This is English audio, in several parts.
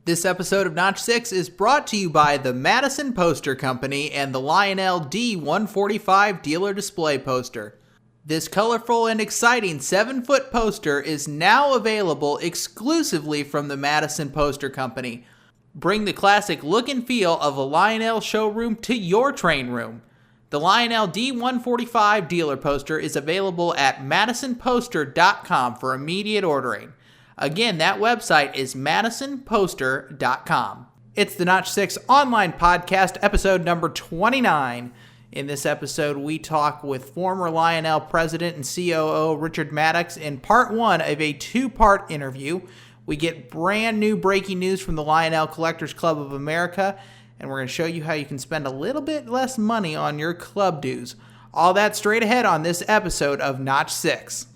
This episode of Notch 6 is brought to you by the Madison Poster Company and the Lionel D145 Dealer Display Poster. This colorful and exciting 7-foot poster is now available exclusively from the Madison Poster Company. Bring the classic look and feel of a Lionel showroom to your train room. The Lionel D145 Dealer Poster is available at madisonposter.com for immediate ordering. Again, that website is madisonposter.com. It's the Notch 6 online podcast, episode number 29. In this episode, we talk with former Lionel President and COO Richard Maddox in part one of a two-part interview. We get brand new breaking news from the Lionel Collectors Club of America, and we're going to show you how you can spend a little bit less money on your club dues. All that straight ahead on this episode of Notch 6.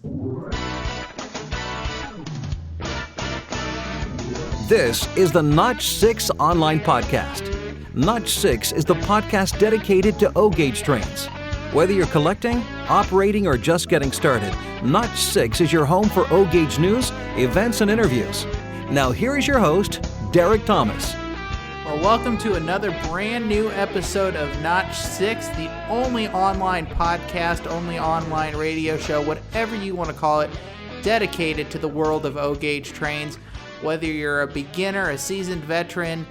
This is the Notch 6 online podcast. Notch 6 is the podcast dedicated to O-gauge trains. Whether you're collecting, operating, or just getting started, Notch 6 is your home for O-gauge news, events, and interviews. Now here is your host, Derek Thomas. Well, welcome to another brand new episode of Notch 6, the only online podcast, only online radio show, whatever you want to call it, dedicated to the world of O-gauge trains. Whether you're a beginner, a seasoned veteran,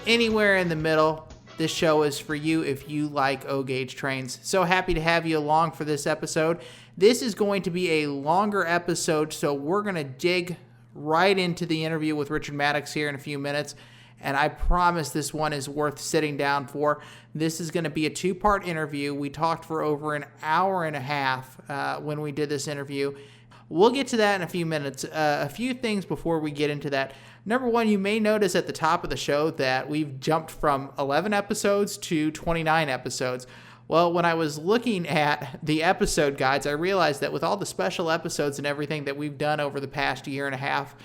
anywhere in the middle, this show is for you if you like O-gauge trains. So happy to have you along for this episode. This is going to be a longer episode, so we're going to dig right into the interview with Richard Maddox here in a few minutes, and I promise this one is worth sitting down for. This is going to be a two-part interview. We talked for over an hour and a half when we did this interview. We'll get to that in a few minutes. A few things before we get into that. Number one, you may notice at the top of the show that we've jumped from 11 episodes to 29 episodes. Well, when I was looking at the episode guides, I realized that with all the special episodes and everything that we've done over the past year and a half,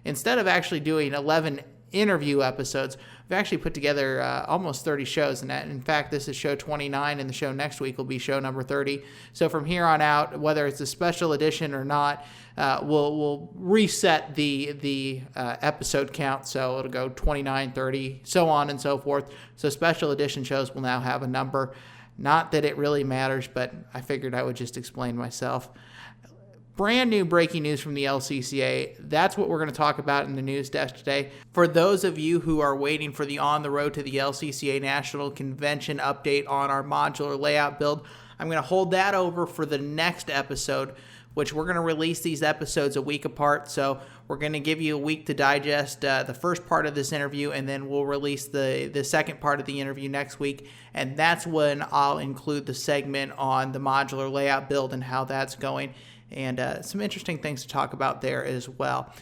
instead of actually doing 11 interview episodes, we've actually put together almost 30 shows. And in fact, this is show 29, and the show next week will be show number 30. So from here on out, whether it's a special edition or not, we'll reset the episode count. So it'll go 29, 30, so on and so forth. So special edition shows will now have a number. Not that it really matters, but I figured I would just explain myself. Brand new breaking news from the LCCA. That's what we're going to talk about in the news desk today. For those of you who are waiting for the On the Road to the LCCA National Convention update on our modular layout build, I'm going to hold that over for the next episode, which we're going to release these episodes a week apart. So we're going to give you a week to digest the first part of this interview, and then we'll release the second part of the interview next week. And that's when I'll include the segment on the modular layout build and how that's going. And some interesting things to talk about there as well.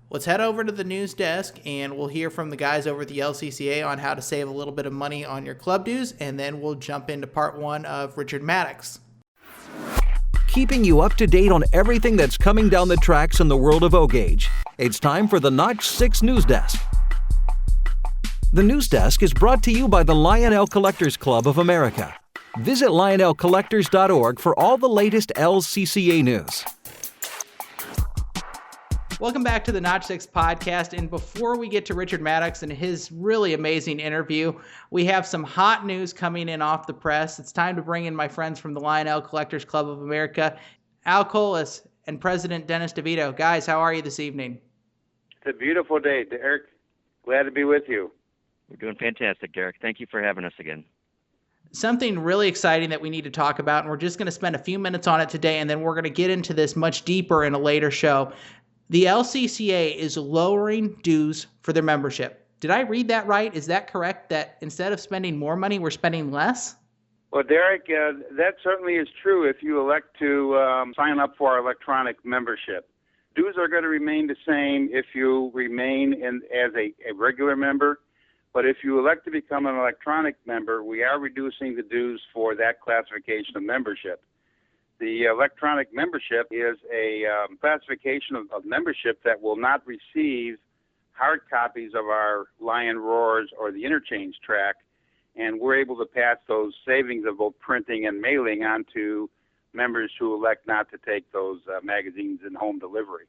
Let's head over to the news desk, and we'll hear from the guys over at the LCCA on how to save a little bit of money on your club dues, and then we'll jump into part one of Richard Maddox. Keeping you up to date on everything that's coming down the tracks in the world of O-gauge. It's time for the Notch 6 News Desk. The News Desk is brought to you by the Lionel Collectors Club of America. Visit lionelcollectors.org for all the latest LCCA news. Welcome back to the Notch 6 podcast, and before we get to Richard Maddox and his really amazing interview, we have some hot news coming in off the press. It's time to bring in my friends from the Lionel Collectors Club of America, Al Colas and President Dennis DeVito. Guys, how are you this evening? It's a beautiful day, Derek. Glad to be with you. We're doing fantastic, Derek. Thank you for having us again. Something really exciting that we need to talk about, and we're just going to spend a few minutes on it today, and then we're going to get into this much deeper in a later show. The LCCA is lowering dues for their membership. Did I read that right? Is that correct, that instead of spending more money, we're spending less? Well, Derek, that certainly is true if you elect to sign up for our electronic membership. Dues are going to remain the same if you remain as a regular member. But if you elect to become an electronic member, we are reducing the dues for that classification of membership. The electronic membership is a classification of membership that will not receive hard copies of our Lion Roars or the interchange track, and we're able to pass those savings of both printing and mailing on to members who elect not to take those magazines in home delivery.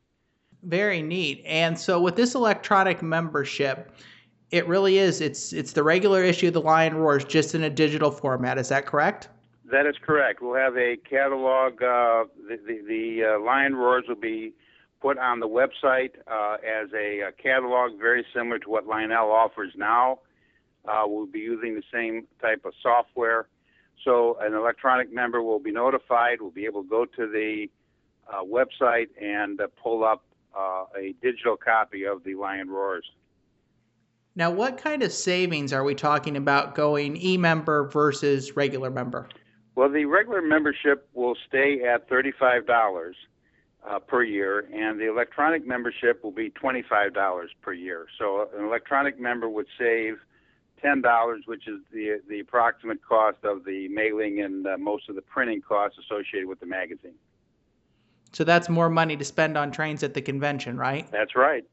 Very neat. And so with this electronic membership, It really is. It's the regular issue of the Lion Roars, just in a digital format. Is that correct? That is correct. We'll have a catalog. The Lion Roars will be put on the website as a catalog very similar to what Lionel offers now. We'll be using the same type of software. So an electronic member will be notified. We'll be able to go to the website and pull up a digital copy of the Lion Roars. Now, what kind of savings are we talking about going e-member versus regular member? Well, the regular membership will stay at $35 per year, and the electronic membership will be $25 per year. So an electronic member would save $10, which is the approximate cost of the mailing and most of the printing costs associated with the magazine. So that's more money to spend on trains at the convention, right? That's right.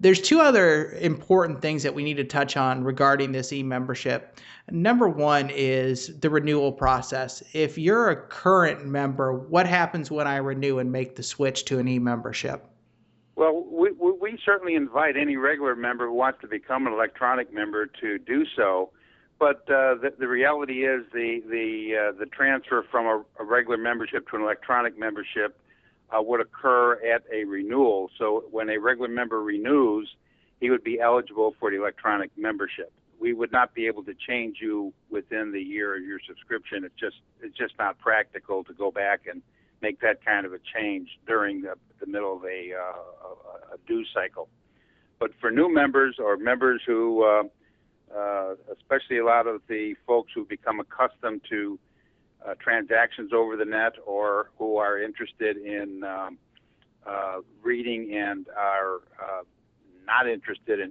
There's two other important things that we need to touch on regarding this e-membership. Number one is the renewal process. If you're a current member, what happens when I renew and make the switch to an e-membership? Well, we certainly invite any regular member who wants to become an electronic member to do so. But the reality is the transfer from a regular membership to an electronic membership would occur at a renewal. So when a regular member renews, he would be eligible for the electronic membership. We would not be able to change you within the year of your subscription. It's just not practical to go back and make that kind of a change during the middle of a due cycle. But for new members or members who, especially a lot of the folks who become accustomed to transactions over the net or who are interested in reading and are not interested in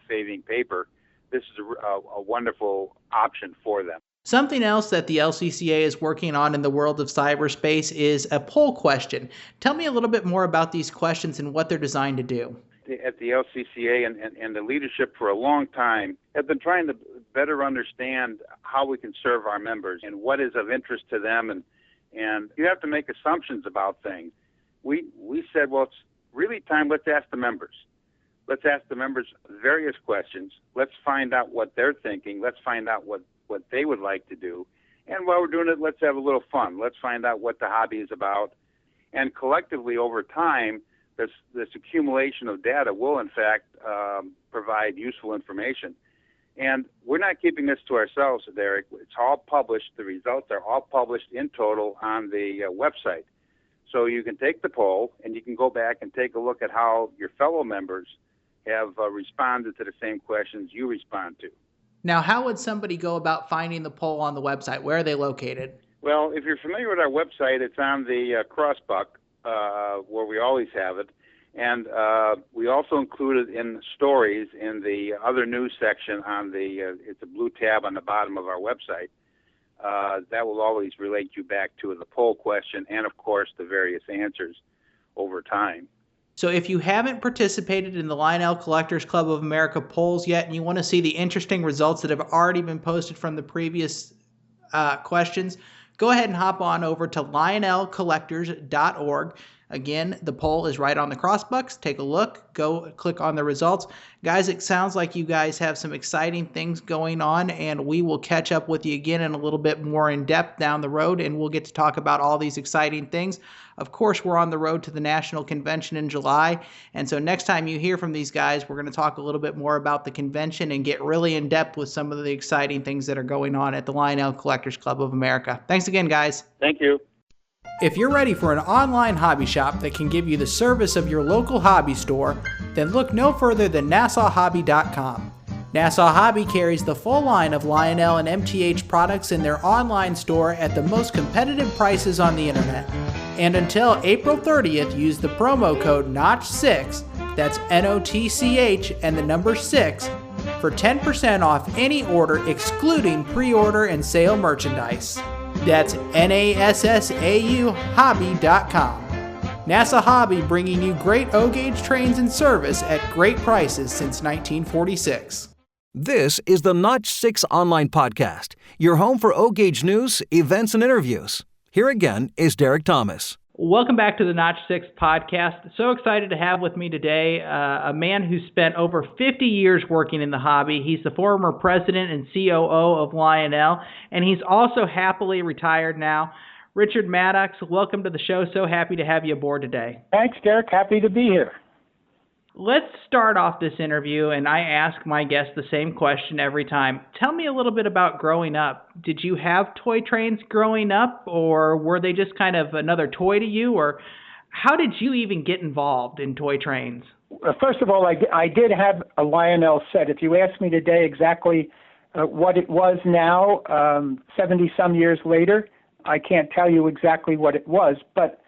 saving paper, this is a wonderful option for them. Something else that the LCCA is working on in the world of cyberspace is a poll question. Tell me a little bit more about these questions and what they're designed to do. At the LCCA and the leadership for a long time have been trying to better understand how we can serve our members and what is of interest to them. And you have to make assumptions about things. We said, well, it's really time, let's ask the members. Let's ask the members various questions. Let's find out what they're thinking. Let's find out what they would like to do. And while we're doing it, let's have a little fun. Let's find out what the hobby is about. And collectively over time, this accumulation of data will, in fact, provide useful information. And we're not keeping this to ourselves, Derek. It's all published. The results are all published in total on the website. So you can take the poll, and you can go back and take a look at how your fellow members have responded to the same questions you respond to. Now, how would somebody go about finding the poll on the website? Where are they located? Well, if you're familiar with our website, it's on the crossbuck, where we always have it. And we also include it in stories in the other news section on it's a blue tab on the bottom of our website. That will always relate you back to the poll question and, of course, the various answers over time. So if you haven't participated in the Lionel Collectors Club of America polls yet and you want to see the interesting results that have already been posted from the previous questions, go ahead and hop on over to lionelcollectors.org. Again, the poll is right on the crossbucks. Take a look. Go click on the results. Guys, it sounds like you guys have some exciting things going on, and we will catch up with you again in a little bit more in depth down the road, and we'll get to talk about all these exciting things. Of course, we're on the road to the National Convention in July, and so next time you hear from these guys, we're going to talk a little bit more about the convention and get really in depth with some of the exciting things that are going on at the Lionel Collectors Club of America. Thanks again, guys. Thank you. If you're ready for an online hobby shop that can give you the service of your local hobby store, then look no further than NassauHobby.com. Nassau Hobby carries the full line of Lionel and MTH products in their online store at the most competitive prices on the internet. And until April 30th, use the promo code NOTCH6, that's NOTCH and the number 6, for 10% off any order excluding pre-order and sale merchandise. That's NASSAU hobby.com. Nassau Hobby, bringing you great O-gauge trains and service at great prices since 1946. This is the Notch 6 online podcast, your home for O-gauge news, events, and interviews. Here again is Derek Thomas. Welcome back to the Notch 6 podcast. So excited to have with me today a man who spent over 50 years working in the hobby. He's the former president and COO of Lionel, and he's also happily retired now. Richard Maddox, welcome to the show. So happy to have you aboard today. Thanks, Derek. Happy to be here. Let's start off this interview, and I ask my guests the same question every time. Tell me a little bit about growing up. Did you have toy trains growing up, or were they just kind of another toy to you, or how did you even get involved in toy trains? First of all, I did have a Lionel set. If you ask me today exactly what it was now, 70-some years later, I can't tell you exactly what it was, but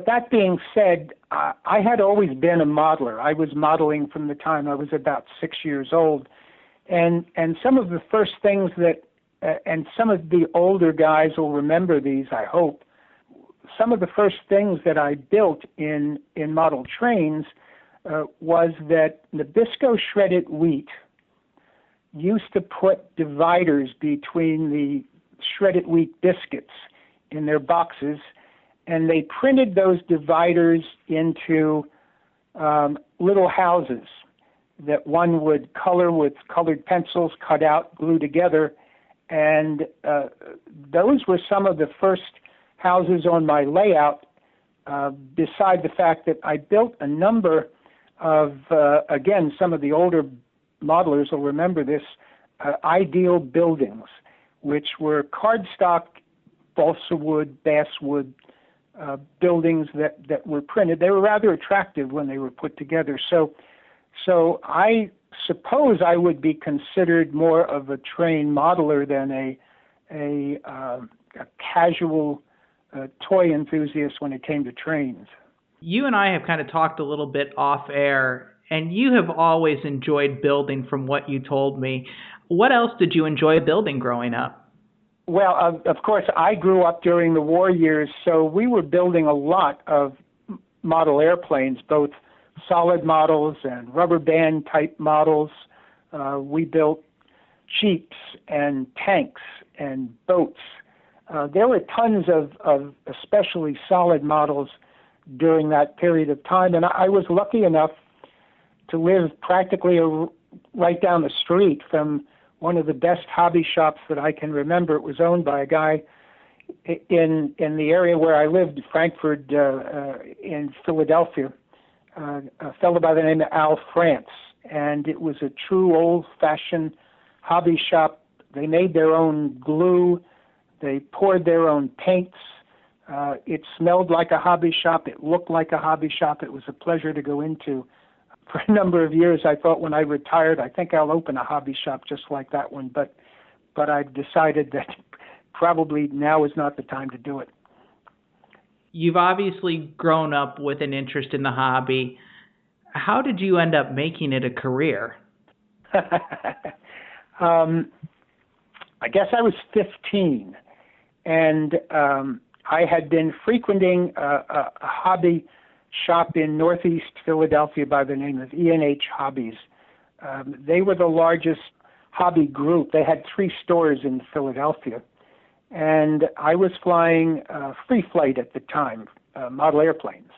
that being said, I had always been a modeler. I was modeling from the time I was about 6 years old. And some of the first things that, and some of the older guys will remember these, I hope, some of the first things that I built in model trains was that Nabisco shredded wheat used to put dividers between the shredded wheat biscuits in their boxes, and they printed those dividers into little houses that one would color with colored pencils, cut out, glue together. And those were some of the first houses on my layout, beside the fact that I built a number of, again, some of the older modelers will remember this, ideal buildings, which were cardstock, balsa wood, basswood, buildings that were printed. They were rather attractive when they were put together. So I suppose I would be considered more of a train modeler than a casual toy enthusiast when it came to trains. You and I have kind of talked a little bit off air, and you have always enjoyed building from what you told me. What else did you enjoy building growing up? Well, of course, I grew up during the war years, so we were building a lot of model airplanes, both solid models and rubber band type models. We built jeeps and tanks and boats. There were tons of especially solid models during that period of time, and I was lucky enough to live practically right down the street from one of the best hobby shops that I can remember. It was owned by a guy in the area where I lived, Frankfurt, in Philadelphia, a fellow by the name of Al France. And it was a true old-fashioned hobby shop. They made their own glue. They poured their own paints. It smelled like a hobby shop. It looked like a hobby shop. It was a pleasure to go into. For a number of years, I thought when I retired, I think I'll open a hobby shop just like that one. But I've decided that probably now is not the time to do it. You've obviously grown up with an interest in the hobby. How did you end up making it a career? I guess I was 15, and I had been frequenting a hobby shop in Northeast Philadelphia by the name of E&H Hobbies. They were the largest hobby group. They had 3 stores in Philadelphia. And I was flying free flight at the time, model airplanes.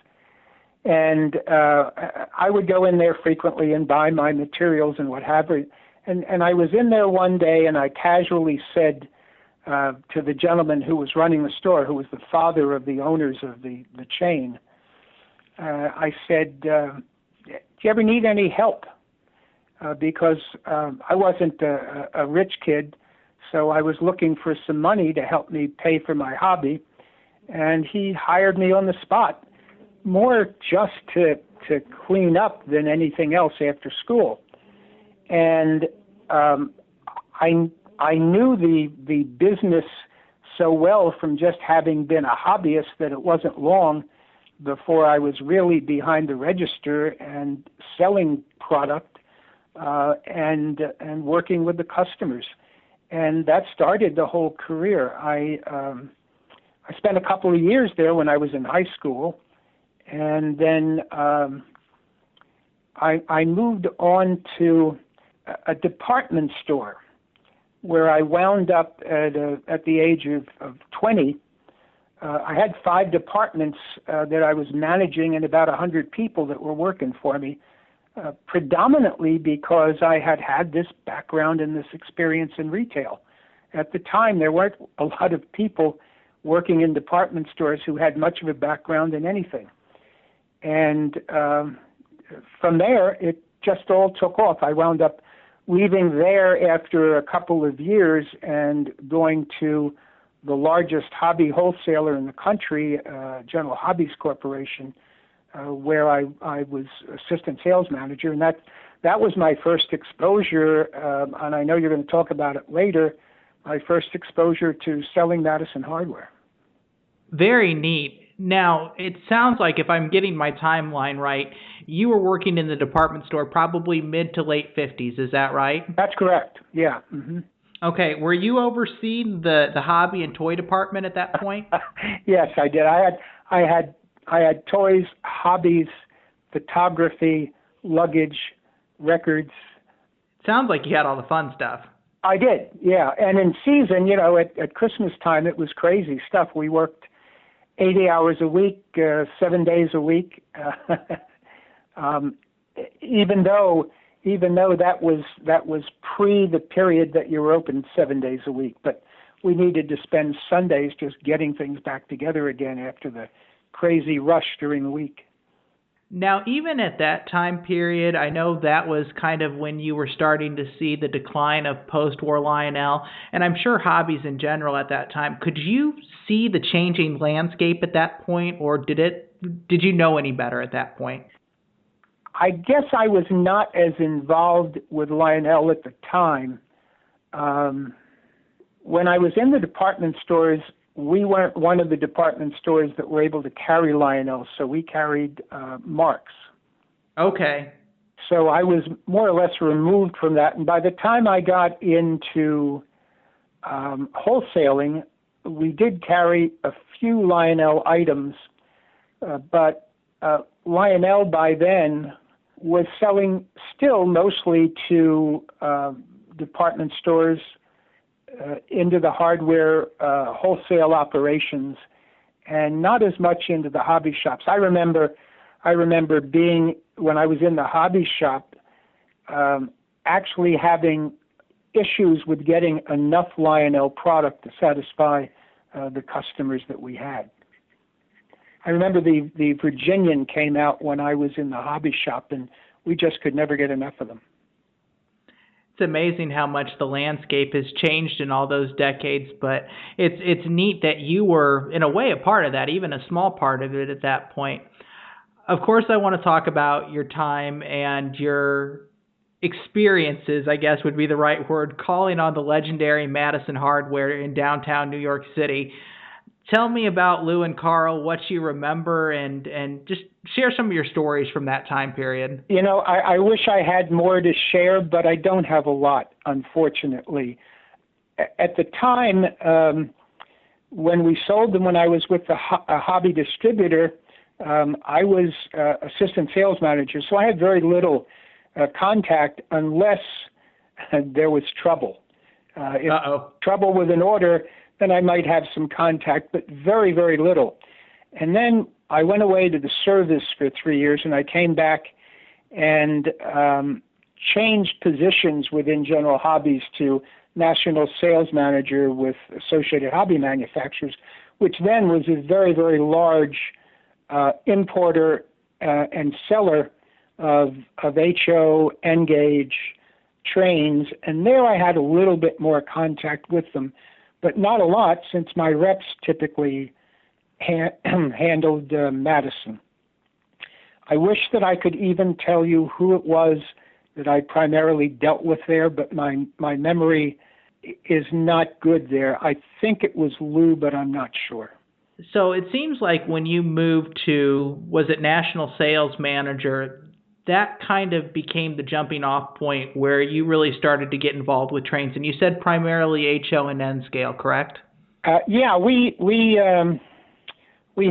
And I would go in there frequently and buy my materials and what have you. And I was in there one day, and I casually said to the gentleman who was running the store, who was the father of the owners of the chain, I said, do you ever need any help? Because I wasn't a rich kid, so I was looking for some money to help me pay for my hobby. And he hired me on the spot, more just to clean up than anything else after school. And I knew the business so well from just having been a hobbyist that it wasn't long before I was really behind the register and selling product and working with the customers. And that started the whole career. I spent a couple of years there when I was in high school, and then I moved on to a department store where I wound up at the age of 20 I had 5 departments that I was managing and about 100 people that were working for me, predominantly because I had this background and this experience in retail. At the time, there weren't a lot of people working in department stores who had much of a background in anything. And from there, it just all took off. I wound up leaving there after a couple of years and going to the largest hobby wholesaler in the country, General Hobbies Corporation, where I was assistant sales manager. And that was my first exposure, and I know you're going to talk about it later, my first exposure to selling Madison hardware. Very neat. Now, it sounds like, if I'm getting my timeline right, you were working in the department store probably mid to late 50s. Is that right? That's correct. Yeah. Mm-hmm. Okay. Were you overseeing the hobby and toy department at that point? Yes, I did. I had toys, hobbies, photography, luggage, records. Sounds like you had all the fun stuff. I did, yeah. And in season, at Christmas time, it was crazy stuff. We worked 80 hours a week, 7 days a week. Even though that was pre the period that you were open 7 days a week, but we needed to spend Sundays just getting things back together again after the crazy rush during the week. Now, even at that time period, I know that was kind of when you were starting to see the decline of post-war Lionel, and I'm sure hobbies in general at that time. Could you see the changing landscape at that point, or did you know any better at that point? I guess I was not as involved with Lionel at the time. When I was in the department stores, we weren't one of the department stores that were able to carry Lionel, so we carried Marks. Okay. So I was more or less removed from that. And by the time I got into wholesaling, we did carry a few Lionel items, but Lionel by then was selling still mostly to department stores, into the hardware wholesale operations, and not as much into the hobby shops. I remember being, when I was in the hobby shop, actually having issues with getting enough Lionel product to satisfy the customers that we had. I remember the Virginian came out when I was in the hobby shop, and we just could never get enough of them. It's amazing how much the landscape has changed in all those decades, but it's neat that you were, in a way, a part of that, even a small part of it at that point. Of course, I want to talk about your time and your experiences, I guess would be the right word, calling on the legendary Madison Hardware in downtown New York City. Tell me about Lou and Carl, what you remember, and just share some of your stories from that time period. I wish I had more to share, but I don't have a lot, unfortunately. At the time, when we sold them, when I was with a hobby distributor, I was assistant sales manager, so I had very little contact unless there was trouble. If trouble with an order, then I might have some contact, but very, very little. And then I went away to the service for 3 years, and I came back and changed positions within General Hobbies to national sales manager with Associated Hobby Manufacturers, which then was a very, very large importer and seller of HO, N-Gauge, trains. And there I had a little bit more contact with them, but not a lot, since my reps typically handled Madison. I wish that I could even tell you who it was that I primarily dealt with there, but my memory is not good there. I think it was Lou, but I'm not sure. So it seems like when you moved to, was it national sales manager, that kind of became the jumping off point where you really started to get involved with trains. And you said primarily HO and N scale, correct? Yeah, we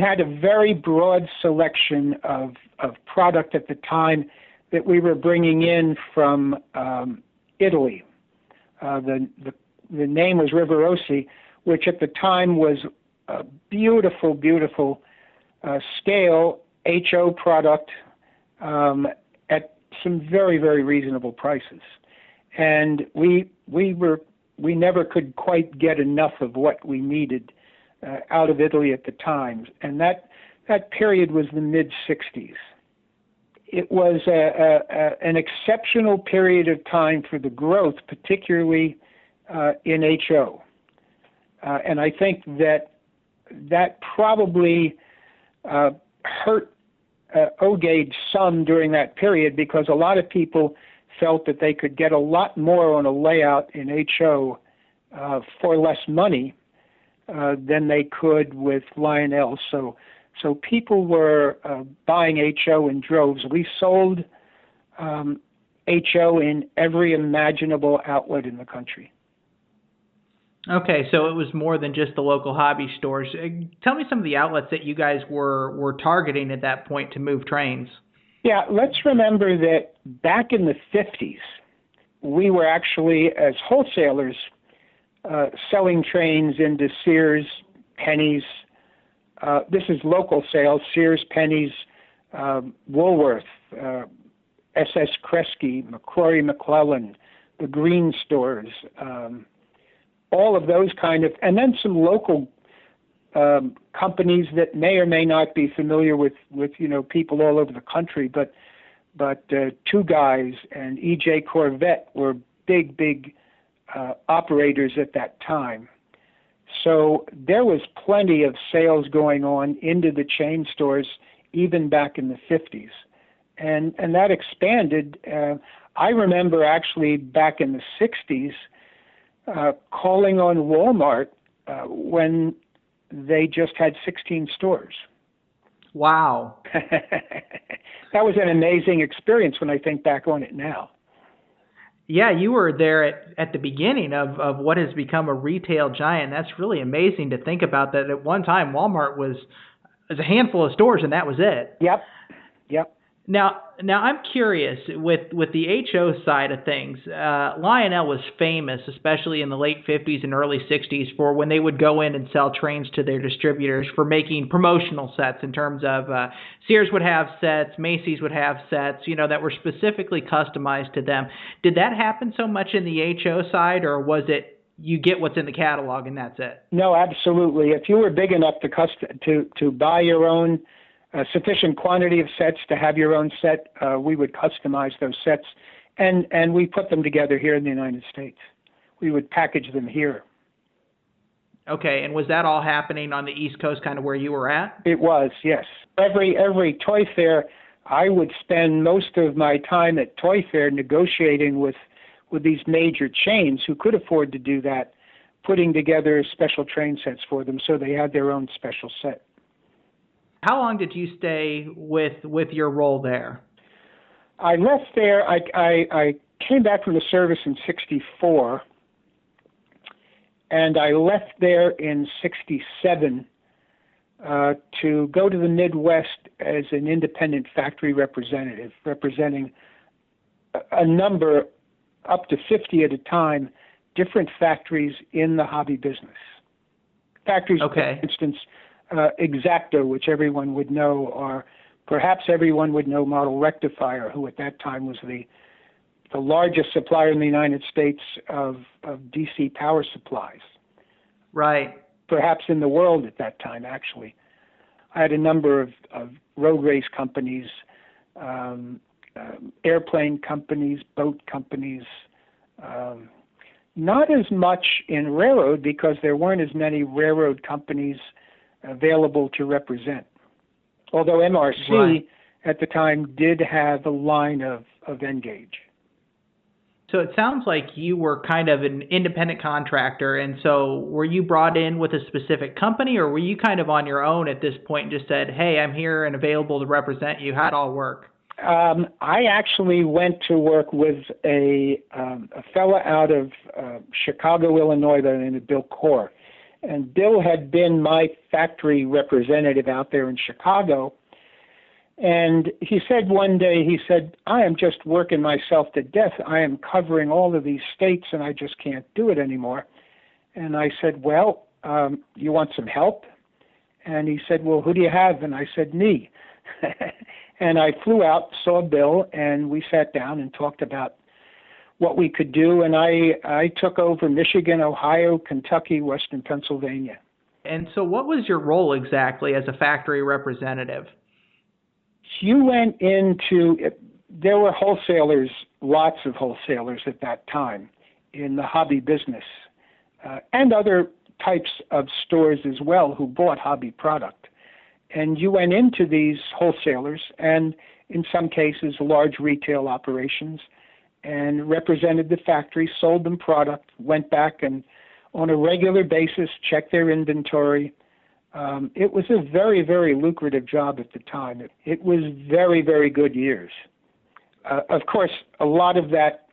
had a very broad selection of product at the time that we were bringing in from Italy. The name was Rivarossi, which at the time was a beautiful, beautiful scale HO product at some very, very reasonable prices. And we never could quite get enough of what we needed out of Italy at the time. And that period was the mid-'60s. It was an exceptional period of time for the growth, particularly in HO. And I think that probably hurt O-Gauge some during that period, because a lot of people felt that they could get a lot more on a layout in HO for less money than they could with Lionel. So people were buying HO in droves. We sold HO in every imaginable outlet in the country. Okay, so it was more than just the local hobby stores. Tell me some of the outlets that you guys were targeting at that point to move trains. Yeah, let's remember that back in the 50s, we were actually, as wholesalers, selling trains into Sears, Penny's. This is local sales: Sears, Penny's, Woolworth, SS Kresge, McCrory McClellan, the Green stores, all of those kind of, and then some local companies that may or may not be familiar with people all over the country, but Two Guys and EJ Corvette were big operators at that time. So there was plenty of sales going on into the chain stores even back in the 50s. And that expanded. I remember actually back in the 60s calling on Walmart when they just had 16 stores. Wow. That was an amazing experience when I think back on it now. Yeah, you were there at the beginning of what has become a retail giant. That's really amazing to think about, that at one time Walmart was a handful of stores and that was it. Yep. Now I'm curious with the HO side of things. Lionel was famous, especially in the late 50s and early 60s, for when they would go in and sell trains to their distributors for making promotional sets. In terms of Sears would have sets, Macy's would have sets, that were specifically customized to them. Did that happen so much in the HO side, or was it you get what's in the catalog and that's it? No, absolutely. If you were big enough to buy your own sufficient quantity of sets to have your own set, we would customize those sets, and we put them together here in the United States. We would package them here. Okay, and was that all happening on the East Coast, kind of where you were at? It was, yes. Every toy fair, I would spend most of my time at toy fair negotiating with these major chains who could afford to do that, putting together special train sets for them so they had their own special set. How long did you stay with your role there? I left there. I came back from the service in '64, and I left there in '67 to go to the Midwest as an independent factory representative, representing a number, up to 50 at a time, different factories in the hobby business. Factories, okay. For instance, X-Acto, which everyone would know, or perhaps everyone would know Model Rectifier, who at that time was the largest supplier in the United States of DC power supplies. Right. Perhaps in the world at that time, actually. I had a number of road race companies, airplane companies, boat companies, not as much in railroad because there weren't as many railroad companies available to represent. Although MRC right. at the time did have a line of N-Gauge. So it sounds like you were kind of an independent contractor, and so were you brought in with a specific company, or were you kind of on your own at this point and just said, hey, I'm here and available to represent you? How'd it all work? I actually went to work with a fella out of Chicago, Illinois, by the name of Bill Core. And Bill had been my factory representative out there in Chicago. And he said one day, I am just working myself to death. I am covering all of these states, and I just can't do it anymore. And I said, well, you want some help? And he said, well, who do you have? And I said, me. And I flew out, saw Bill, and we sat down and talked about what we could do. And I took over Michigan, Ohio, Kentucky, Western Pennsylvania. And so what was your role exactly as a factory representative? You went into, there were wholesalers, lots of wholesalers at that time in the hobby business, and other types of stores as well who bought hobby product. And you went into these wholesalers and, in some cases, large retail operations, and represented the factory, sold them product, went back and on a regular basis checked their inventory. It was a very, very lucrative job at the time. It was very, very good years. Of course, a lot of that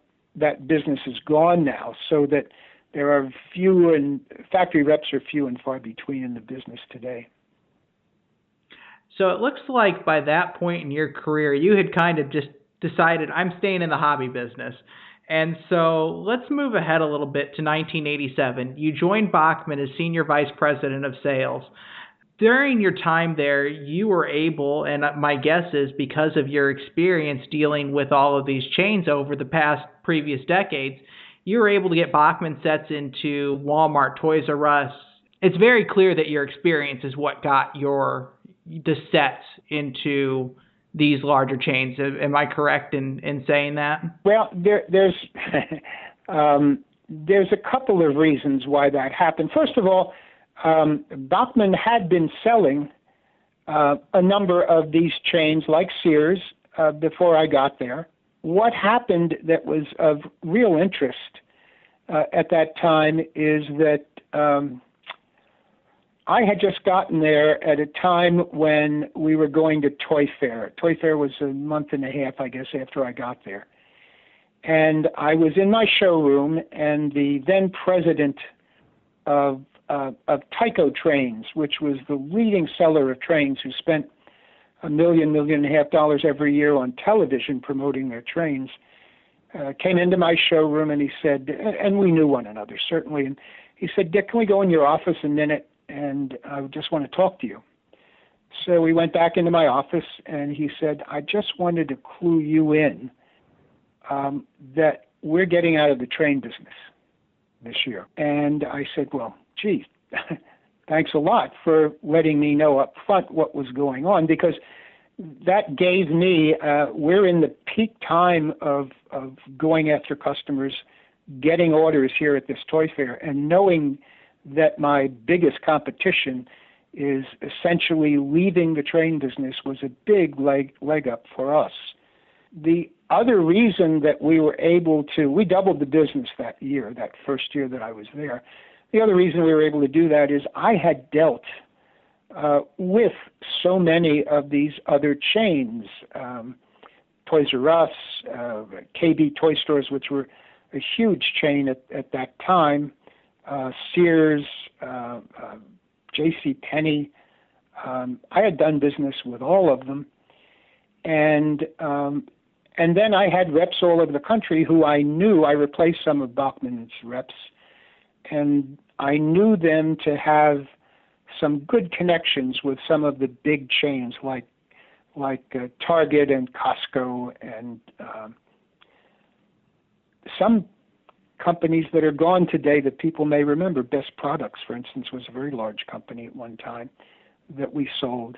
business is gone now, so that there are factory reps are few and far between in the business today. So it looks like by that point in your career, you had kind of just decided, I'm staying in the hobby business. And so let's move ahead a little bit to 1987. You joined Bachmann as Senior Vice President of Sales. During your time there, you were able, and my guess is because of your experience dealing with all of these chains over the previous decades, you were able to get Bachmann sets into Walmart, Toys R Us. It's very clear that your experience is what got the sets into these larger chains. Am I correct in saying that? Well, there's a couple of reasons why that happened. First of all, Bachmann had been selling a number of these chains like Sears before I got there. What happened that was of real interest at that time is that I had just gotten there at a time when we were going to Toy Fair. Toy Fair was a month and a half, I guess, after I got there. And I was in my showroom, and the then president of Tyco Trains, which was the leading seller of trains, who spent $1 million and a half every year on television promoting their trains, came into my showroom, and he said, and we knew one another, certainly, and he said, Dick, can we go in your office a minute? And I just want to talk to you. So we went back into my office, and he said, I just wanted to clue you in that we're getting out of the train business this year. And I said, well, gee, thanks a lot for letting me know up front what was going on, because that gave me, we're in the peak time of going after customers, getting orders here at this toy fair, and knowing that my biggest competition is essentially leaving the train business was a big leg up for us. The other reason that we were able to, we doubled the business that year, that first year that I was there. The other reason we were able to do that is I had dealt with so many of these other chains, Toys R Us, KB Toy Stores, which were a huge chain at that time, Sears, J.C. Penney. I had done business with all of them, and then I had reps all over the country who I knew. I replaced some of Bachmann's reps, and I knew them to have some good connections with some of the big chains like Target and Costco, and some companies that are gone today that people may remember. Best Products, for instance, was a very large company at one time that we sold.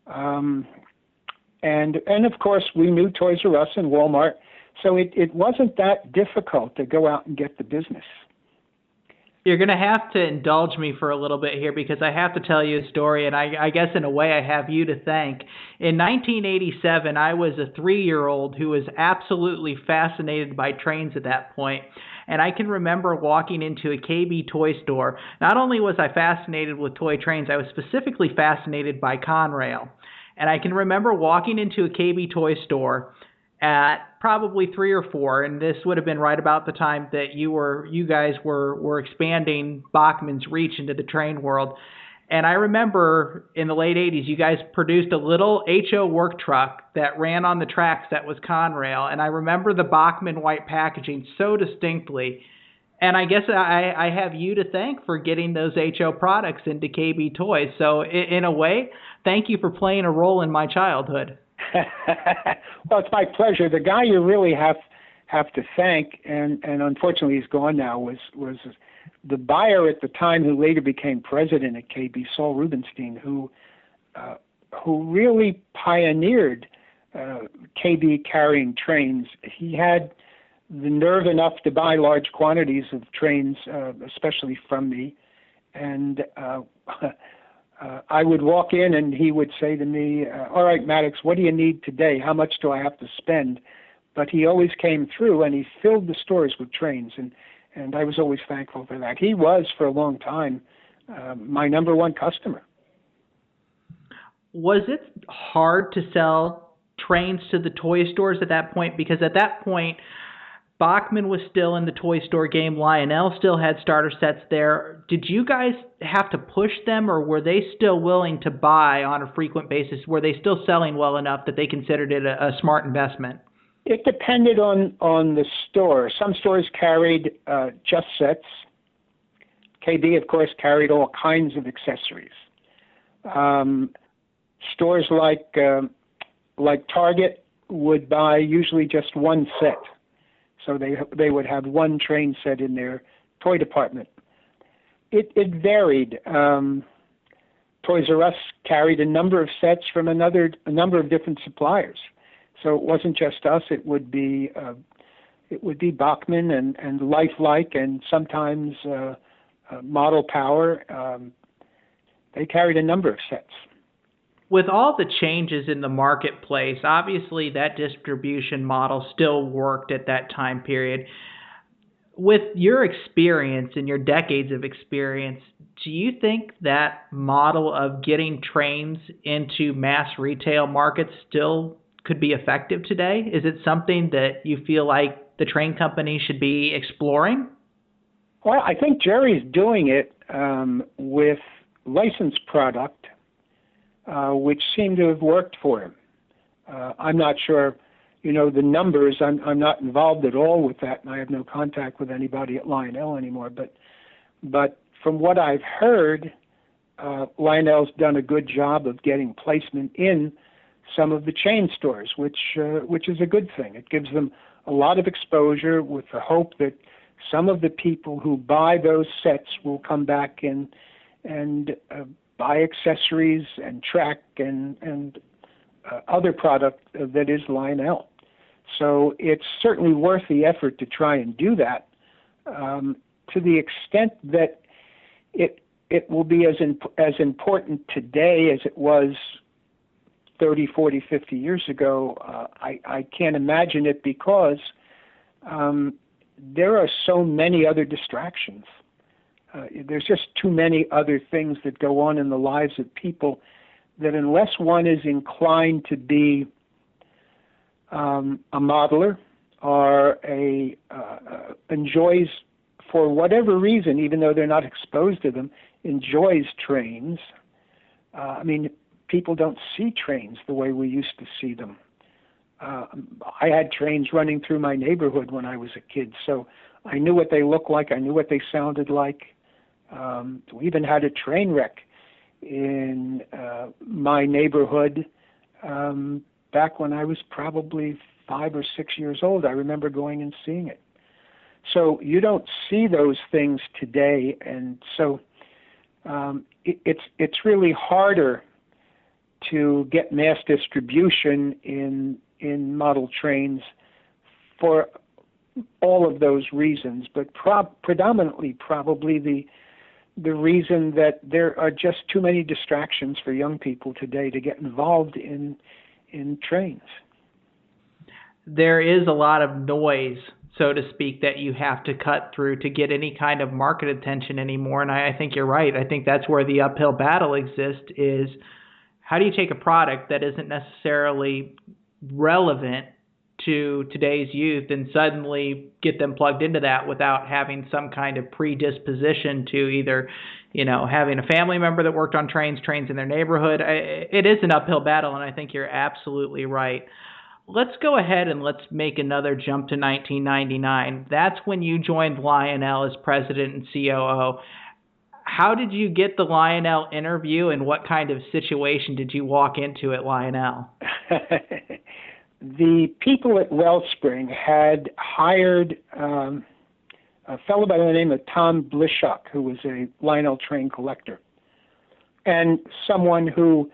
And of course, we knew Toys R Us and Walmart, so it wasn't that difficult to go out and get the business. You're going to have to indulge me for a little bit here, because I have to tell you a story, and I guess in a way I have you to thank. In 1987, I was a 3-year-old who was absolutely fascinated by trains at that point. And I can remember walking into a KB toy store. Not only was I fascinated with toy trains, I was specifically fascinated by Conrail. And I can remember walking into a KB toy store at probably 3 or 4, and this would have been right about the time that you guys were expanding Bachmann's reach into the train world. And I remember in the late 80s, you guys produced a little HO work truck that ran on the tracks that was Conrail. And I remember the Bachmann white packaging so distinctly. And I guess I have you to thank for getting those HO products into KB Toys. So in a way, thank you for playing a role in my childhood. Well, it's my pleasure. The guy you really have to thank, and unfortunately he's gone now, was the buyer at the time who later became president at KB, Saul Rubenstein, who really pioneered KB carrying trains. He had the nerve enough to buy large quantities of trains, especially from me, and I would walk in and he would say to me, all right, Maddox, what do you need today? How much do I have to spend? But he always came through and he filled the stores with trains, and I was always thankful for that. He was, for a long time, my number one customer. Was it hard to sell trains to the toy stores at that point? Because at that point, Bachmann was still in the toy store game. Lionel still had starter sets there. Did you guys have to push them, or were they still willing to buy on a frequent basis? Were they still selling well enough that they considered it a smart investment? It depended on the store. Some stores carried just sets. KB, of course, carried all kinds of accessories. Stores like Target would buy usually just one set. So they would have one train set in their toy department. It varied. Toys R Us carried a number of sets from a number of different suppliers. So it wasn't just us. It would be Bachmann and Lifelike and sometimes Model Power. They carried a number of sets. With all the changes in the marketplace, obviously that distribution model still worked at that time period. With your experience and your decades of experience, do you think that model of getting trains into mass retail markets still could be effective today? Is it something that you feel like the train company should be exploring? Well, I think Jerry's doing it with licensed product, which seemed to have worked for him. I'm not sure, the numbers. I'm not involved at all with that, and I have no contact with anybody at Lionel anymore. But from what I've heard, Lionel's done a good job of getting placement in some of the chain stores, which is a good thing. It gives them a lot of exposure with the hope that some of the people who buy those sets will come back and buy accessories and track and other product that is Lionel. So it's certainly worth the effort to try and do that, to the extent that it will be as important today as it was 30, 40, 50 years ago. I can't imagine it because there are so many other distractions. There's just too many other things that go on in the lives of people that unless one is inclined to be a modeler or enjoys, for whatever reason, even though they're not exposed to them, enjoys trains. People don't see trains the way we used to see them. I had trains running through my neighborhood when I was a kid, so I knew what they looked like. I knew what they sounded like. We even had a train wreck in my neighborhood back when I was probably 5 or 6 years old. I remember going and seeing it. So you don't see those things today, and so it's really harder to get mass distribution in model trains for all of those reasons, but predominantly probably the reason that there are just too many distractions for young people today to get involved in trains. There is a lot of noise, so to speak, that you have to cut through to get any kind of market attention anymore, and I think you're right. I think that's where the uphill battle exists, is how do you take a product that isn't necessarily relevant to today's youth and suddenly get them plugged into that without having some kind of predisposition to either, having a family member that worked on trains in their neighborhood. It is an uphill battle, and I think you're absolutely right. let's go ahead and let's make another jump to 1999. That's when you joined Lionel as president and COO. How did you get the Lionel interview, and what kind of situation did you walk into at Lionel? The people at Wellspring had hired a fellow by the name of Tom Blishock, who was a Lionel train collector, and someone who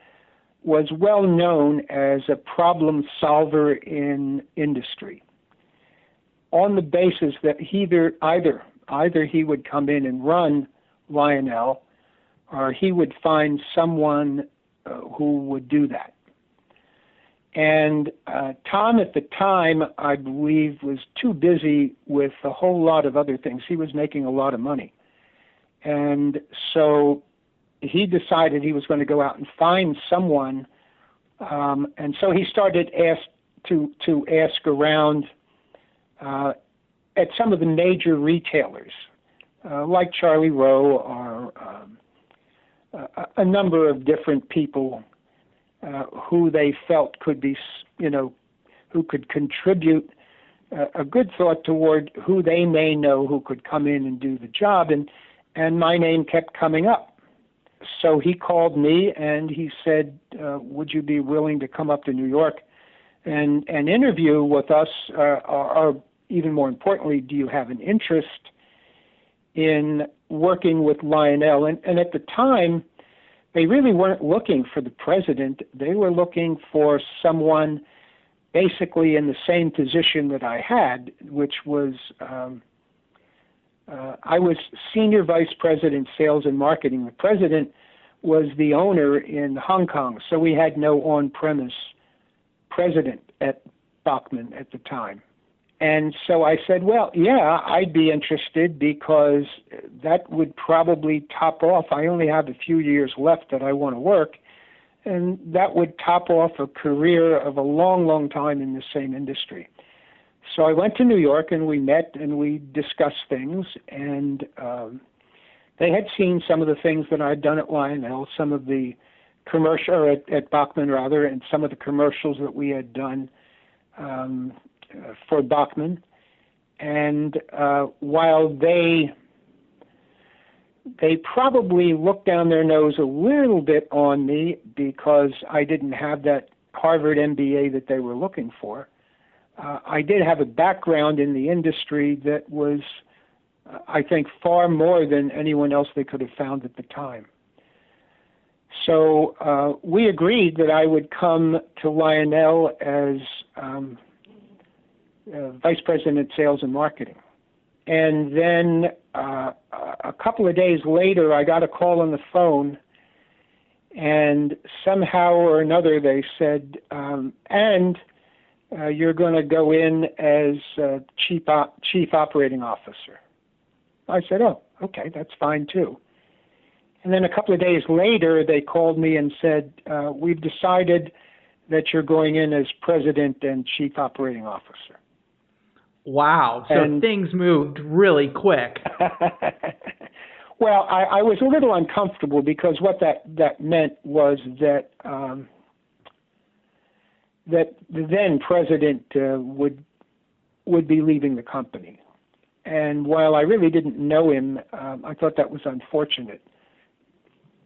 was well known as a problem solver in industry, on the basis that either he would come in and run Lionel, or he would find someone who would do that. And Tom at the time, I believe, was too busy with a whole lot of other things. He was making a lot of money. And so he decided he was going to go out and find someone. And so he started to ask around at some of the major retailers, like Charlie Rowe, or a number of different people who they felt could be, who could contribute a good thought toward who they may know who could come in and do the job. And my name kept coming up. So he called me and he said, would you be willing to come up to New York and interview with us? Or even more importantly, do you have an interest in working with Lionel? And at the time, they really weren't looking for the president. They were looking for someone basically in the same position that I had, which was I was senior vice president, sales and marketing. The president was the owner in Hong Kong, so we had no on-premise president at Bachmann at the time. And so I said, well, yeah, I'd be interested, because that would probably top off. I only have a few years left that I want to work, and that would top off a career of a long, long time in the same industry. So I went to New York and we met and we discussed things, and they had seen some of the things that I'd done at Lionel, some of the commercial, at Bachmann rather, and some of the commercials that we had done for Bachmann. And while they probably looked down their nose a little bit on me because I didn't have that Harvard MBA that they were looking for, I did have a background in the industry that was, I think, far more than anyone else they could have found at the time. So we agreed that I would come to Lionel as vice president, sales and marketing. And then a couple of days later, I got a call on the phone, and somehow or another they said, you're going to go in as chief operating officer. I said, oh, okay, that's fine too. And then a couple of days later, they called me and said, we've decided that you're going in as president and chief operating officer. Wow. So things moved really quick. Well, I was a little uncomfortable, because what that meant was that that the then president would be leaving the company. And while I really didn't know him, I thought that was unfortunate.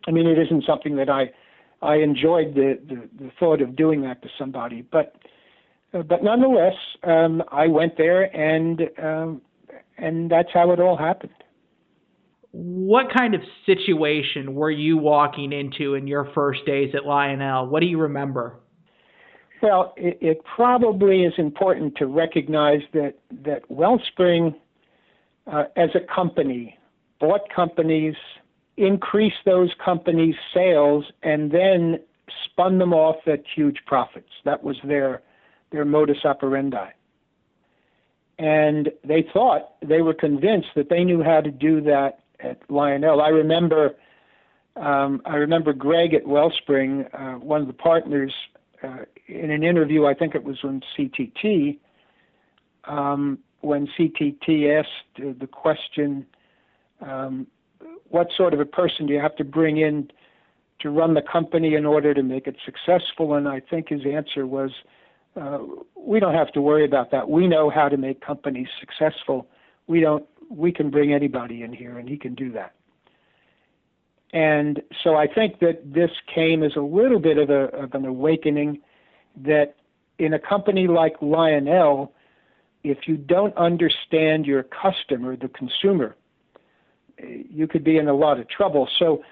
I mean, it isn't something that I enjoyed the thought of doing that to somebody, but nonetheless, I went there, and that's how it all happened. What kind of situation were you walking into in your first days at Lionel? What do you remember? Well, it probably is important to recognize that Wellspring, as a company, bought companies, increased those companies' sales, and then spun them off at huge profits. That was their modus operandi. And they were convinced that they knew how to do that at Lionel. I remember Greg at Wellspring, one of the partners, in an interview, I think it was on CTT, when CTT asked the question, what sort of a person do you have to bring in to run the company in order to make it successful? And I think his answer was, we don't have to worry about that. We know how to make companies successful. We can bring anybody in here, and he can do that. And so I think that this came as a little bit of an awakening that in a company like Lionel, if you don't understand your customer, the consumer, you could be in a lot of trouble. So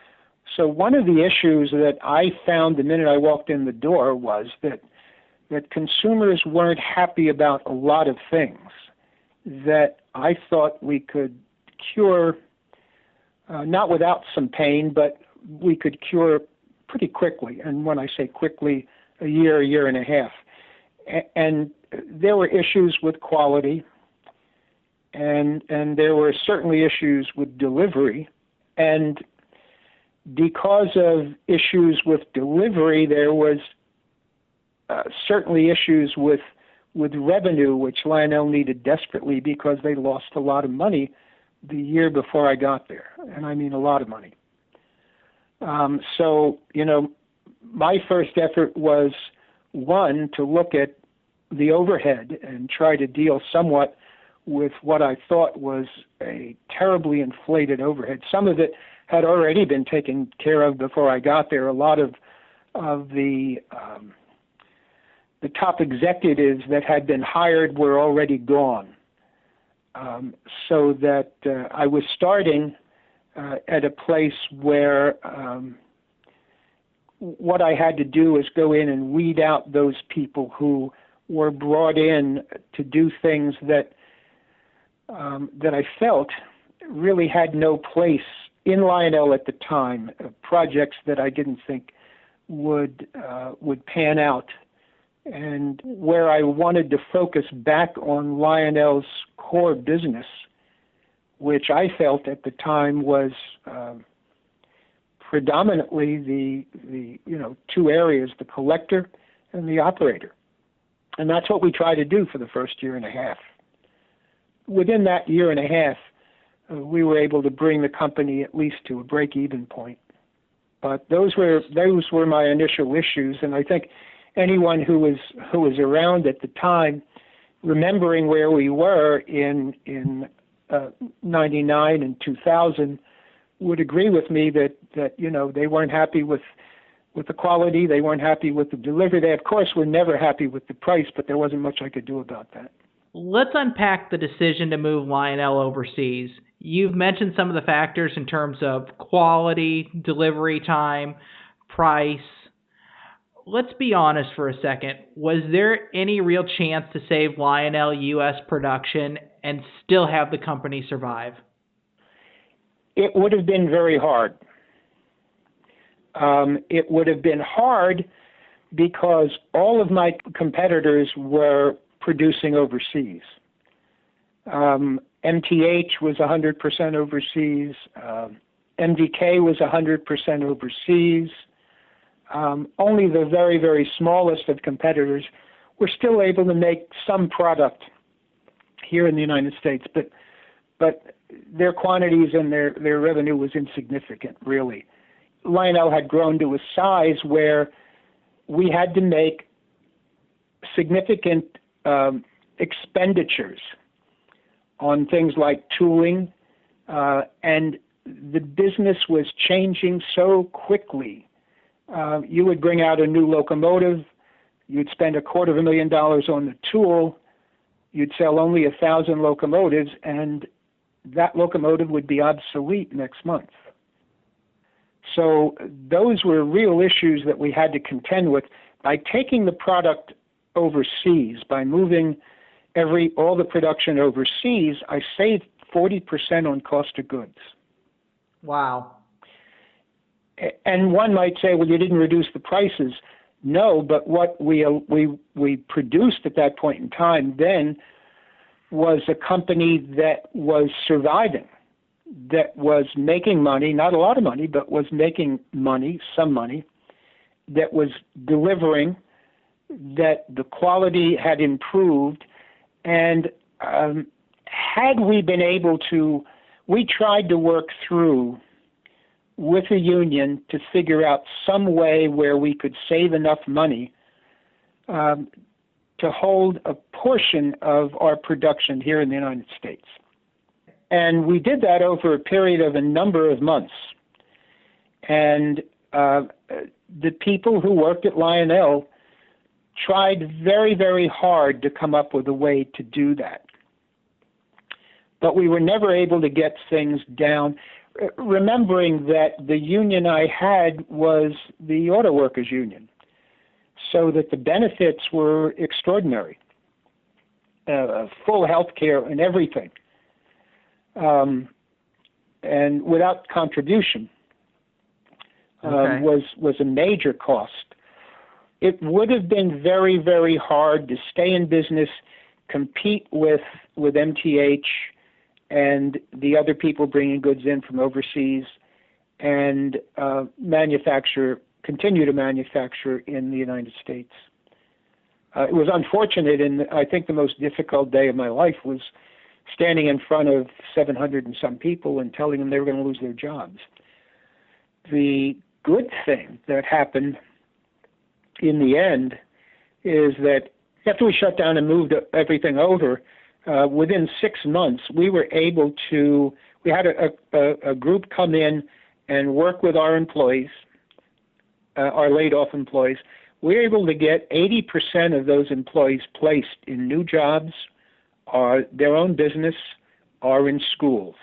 one of the issues that I found the minute I walked in the door was that consumers weren't happy about a lot of things that I thought we could cure, not without some pain, but we could cure pretty quickly. And when I say quickly, a year and a half. And there were issues with quality, and there were certainly issues with delivery. And because of issues with delivery, there was certainly issues with revenue, which Lionel needed desperately because they lost a lot of money the year before I got there, and I mean a lot of money. So, my first effort was, one, to look at the overhead and try to deal somewhat with what I thought was a terribly inflated overhead. Some of it had already been taken care of before I got there. A lot of the top executives that had been hired were already gone. So that I was starting at a place where what I had to do is go in and weed out those people who were brought in to do things that I felt really had no place in Lionel at the time, projects that I didn't think would pan out, and where I wanted to focus back on Lionel's core business, which I felt at the time was predominantly the two areas, the collector and the operator. And that's what we tried to do for the first year and a half. Within that year and a half, we were able to bring the company at least to a break-even point. But those were my initial issues, and I think anyone who was around at the time, remembering where we were in 99 and 2000, would agree with me that they weren't happy with the quality, they weren't happy with the delivery. They, of course, were never happy with the price, but there wasn't much I could do about that. Let's unpack the decision to move Lionel overseas. You've mentioned some of the factors in terms of quality, delivery time, price. Let's be honest for a second. Was there any real chance to save Lionel U.S. production and still have the company survive? It would have been very hard. It would have been hard because all of my competitors were producing overseas. MTH was 100% overseas. MDK was 100% overseas. Only the very, very smallest of competitors were still able to make some product here in the United States, but their quantities and their revenue was insignificant, really. Lionel had grown to a size where we had to make significant expenditures on things like tooling, and the business was changing so quickly. You would bring out a new locomotive, you'd spend $250,000 on the tool, you'd sell only 1,000 locomotives, and that locomotive would be obsolete next month. So those were real issues that we had to contend with. By taking the product overseas, by moving all the production overseas, I saved 40% on cost of goods. Wow. And one might say, well, you didn't reduce the prices. No, but what we produced at that point in time then was a company that was surviving, that was making money, not a lot of money, but was making money, some money, that was delivering, that the quality had improved. And had we been able to, we tried to work through with the union to figure out some way where we could save enough money to hold a portion of our production here in the United States. And we did that over a period of a number of months. And the people who worked at Lionel tried very, very hard to come up with a way to do that. But we were never able to get things down, remembering that the union I had was the Auto Workers Union, so that the benefits were extraordinary, full health care and everything, and without contribution. Was a major cost. It would have been very, very hard to stay in business, compete with MTH and the other people bringing goods in from overseas, and continue to manufacture in the United States. It was unfortunate, and I think the most difficult day of my life was standing in front of 700 and some people and telling them they were going to lose their jobs. The good thing that happened in the end is that after we shut down and moved everything over, within 6 months, we were able to, we had a group come in and work with our employees, our laid-off employees. We were able to get 80% of those employees placed in new jobs, or their own business, or in schools.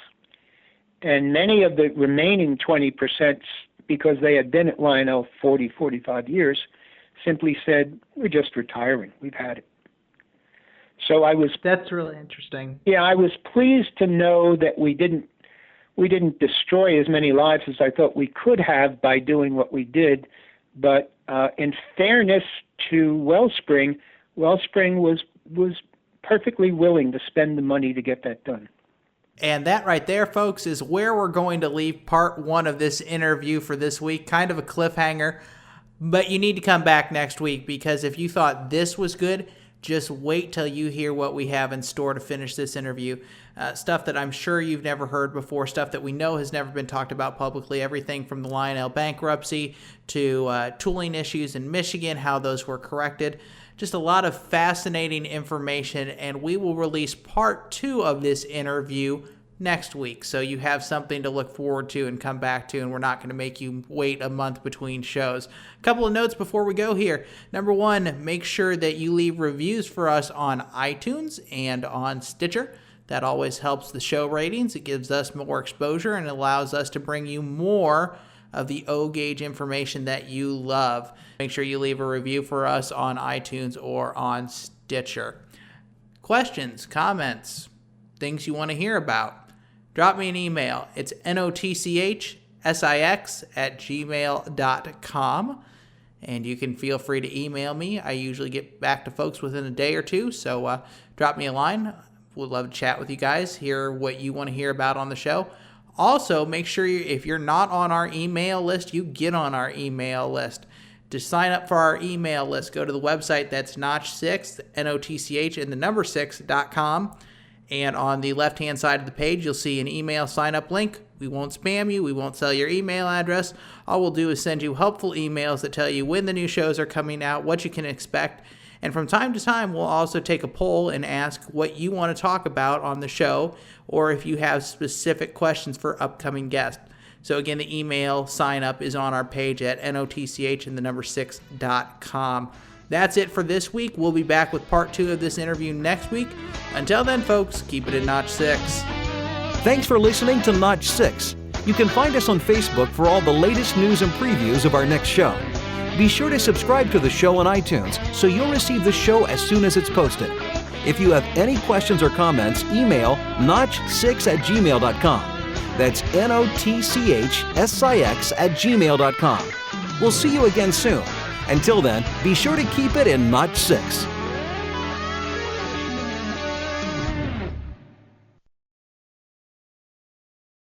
And many of the remaining 20%, because they had been at Lionel 40, 45 years, simply said, we're just retiring. We've had it. So That's really interesting. Yeah, I was pleased to know that we didn't destroy as many lives as I thought we could have by doing what we did. But in fairness to Wellspring was perfectly willing to spend the money to get that done. And that right there, folks, is where we're going to leave part 1 of this interview for this week. Kind of a cliffhanger, but you need to come back next week, because if you thought this was good, just wait till you hear what we have in store to finish this interview. Stuff that I'm sure you've never heard before, stuff that we know has never been talked about publicly, everything from the Lionel bankruptcy to tooling issues in Michigan, how those were corrected. Just a lot of fascinating information, and we will release part 2 of this interview next week. So you have something to look forward to and come back to, and we're not going to make you wait a month between shows. A couple of notes before we go here. Number 1, make sure that you leave reviews for us on iTunes and on Stitcher. That always helps the show ratings. It gives us more exposure and allows us to bring you more of the O-Gauge information that you love. Make sure you leave a review for us on iTunes or on Stitcher. Questions, comments, things you want to hear about, drop me an email. It's notchsix@gmail.com. And you can feel free to email me. I usually get back to folks within a day or two, so drop me a line. We'd love to chat with you guys, hear what you want to hear about on the show. Also, make sure if you're not on our email list, you get on our email list. To sign up for our email list, go to the website. That's Notch6, Notch, and the number 6.com. And on the left-hand side of the page, you'll see an email sign-up link. We won't spam you. We won't sell your email address. All we'll do is send you helpful emails that tell you when the new shows are coming out, what you can expect. And from time to time, we'll also take a poll and ask what you want to talk about on the show, or if you have specific questions for upcoming guests. So again, the email sign-up is on our page at Notch and the number 6.com. That's it for this week. We'll be back with part 2 of this interview next week. Until then, folks, keep it in Notch 6. Thanks for listening to Notch 6. You can find us on Facebook for all the latest news and previews of our next show. Be sure to subscribe to the show on iTunes so you'll receive the show as soon as it's posted. If you have any questions or comments, email notch6@gmail.com. That's notchsix@gmail.com. We'll see you again soon. Until then, be sure to keep it in Notch 6.